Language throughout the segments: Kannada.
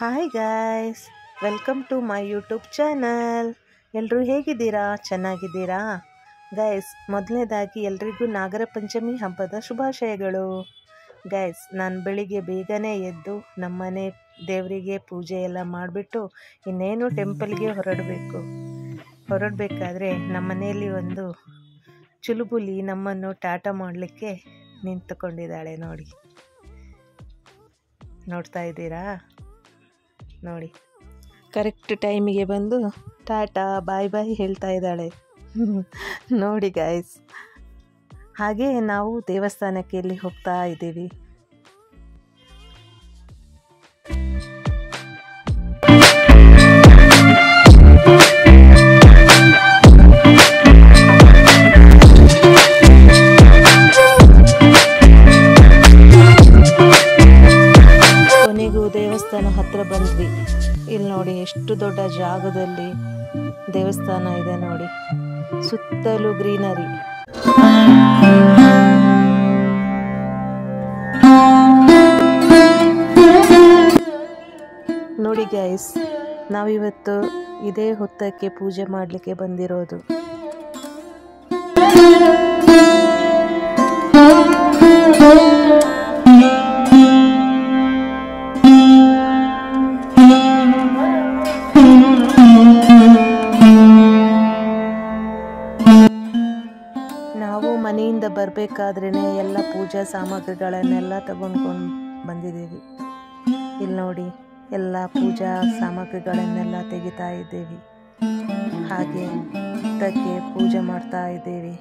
Hi guys, welcome to my YouTube channel. ಎಲ್ಲರೂ ಹೇಗಿದ್ದೀರಾ? ಚೆನ್ನಾಗಿದ್ದೀರಾ ಗೈಸ್? ಮೊದಲನೇದಾಗಿ ಎಲ್ರಿಗೂ ನಾಗರ ಪಂಚಮಿ ಹಬ್ಬದ ಶುಭಾಶಯಗಳು. ಗೈಸ್, ನಾನು ಬೆಳಿಗ್ಗೆ ಬೇಗನೆ ಎದ್ದು ನಮ್ಮನೆ ದೇವರಿಗೆ ಪೂಜೆ ಎಲ್ಲ ಮಾಡಿಬಿಟ್ಟು ಇನ್ನೇನು ಟೆಂಪಲ್ಗೆ ಹೊರಡಬೇಕಾದ್ರೆ ನಮ್ಮ ಮನೆಯಲ್ಲಿ ಒಂದು ಚುಲುಬುಲಿ ನಮ್ಮನ್ನು ಟಾಟಾ ಮಾಡಲಿಕ್ಕೆ ನಿಂತುಕೊಂಡಿದ್ದಾಳೆ. ನೋಡ್ತಾ ಇದ್ದೀರಾ? ನೋಡಿ, ಕರೆಕ್ಟ್ ಟೈಮಿಗೆ ಬಂದು ಟಾಟಾ ಬಾಯ್ ಬಾಯ್ ಹೇಳ್ತಾ ಇದ್ದಾಳೆ. ನೋಡಿ ಗಾಯ್ಸ್, ಹಾಗೆ ನಾವು ದೇವಸ್ಥಾನಕ್ಕೆ ಇಲ್ಲಿ ಹೋಗ್ತಾ ಇದ್ದೀವಿ. ಕೊನೆಗೂ ದೇವಸ್ಥಾನ ಹತ್ರ ಬಂದ್ವಿ. ಇಲ್ಲಿ ನೋಡಿ, ಎಷ್ಟು ದೊಡ್ಡ ಜಾಗದಲ್ಲಿ ದೇವಸ್ಥಾನ ಇದೆ ನೋಡಿ, ಸುತ್ತಲೂ ಗ್ರೀನರಿ. ನೋಡಿ ಗೈಸ್, ನಾವಿವತ್ತು ಇದೇ ಹೊತ್ತಕ್ಕೆ ಪೂಜೆ ಮಾಡಲಿಕ್ಕೆ ಬಂದಿರೋದು. ನಾವು ಮನೆಯಿಂದ ಬರಬೇಕಾದ್ರೇ ಎಲ್ಲ ಪೂಜಾ ಸಾಮಗ್ರಿಗಳನ್ನೆಲ್ಲ ತಗೊಂಡು ಬಂದಿದ್ದೀವಿ. ಇಲ್ಲಿ ನೋಡಿ, ಎಲ್ಲ ಪೂಜಾ ಸಾಮಗ್ರಿಗಳನ್ನೆಲ್ಲ ತೆಗಿತಾ ಇದ್ದೀವಿ. ಹಾಗೆ ಹುತ್ತಕ್ಕೆ ಪೂಜೆ ಮಾಡ್ತಾ ಇದ್ದೀವಿ.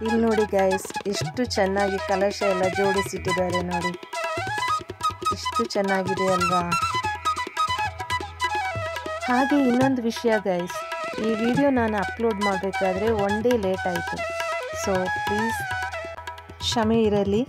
ಇಲ್ಲಿ ನೋಡಿ ಗೈಸ್, ಎಷ್ಟು ಚೆನ್ನಾಗಿ ಕಲಶ ಎಲ್ಲ ಜೋಡಿಸಿಟ್ಟಿದ್ದಾರೆ ನೋಡಿ, ಎಷ್ಟು ಚೆನ್ನಾಗಿದೆ ಅಲ್ವಾ? ಹಾಗೆ ಇನ್ನೊಂದು ವಿಷಯ ಗೈಸ್, ಈ ವಿಡಿಯೋ ನಾನು ಅಪ್ಲೋಡ್ ಮಾಡಬೇಕಾದ್ರೆ 1 ಡೇ ಲೇಟ್ ಆಯಿತು. ಸೊ ಪ್ಲೀಸ್ ಕ್ಷಮೆ ಇರಲಿ.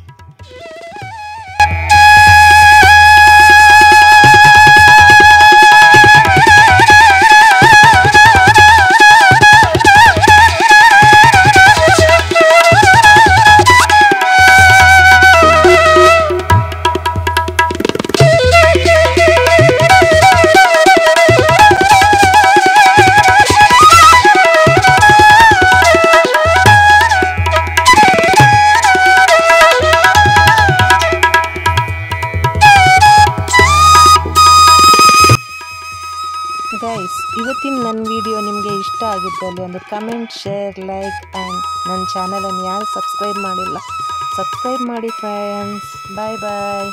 ಗೈಸ್, ಇವತ್ತಿನ ನನ್ನ ವಿಡಿಯೋ ನಿಮಗೆ ಇಷ್ಟ ಆಗಿದ್ದಲ್ಲಿ ಒಂದು ಕಮೆಂಟ್, ಶೇರ್, ಲೈಕ್ ಆ್ಯಂಡ್ ನನ್ನ ಚಾನಲನ್ನು ಯಾರು ಸಬ್ಸ್ಕ್ರೈಬ್ ಮಾಡಿಲ್ಲ ಸಬ್ಸ್ಕ್ರೈಬ್ ಮಾಡಿ ಫ್ರೆಂಡ್ಸ್. ಬಾಯ್ ಬಾಯ್.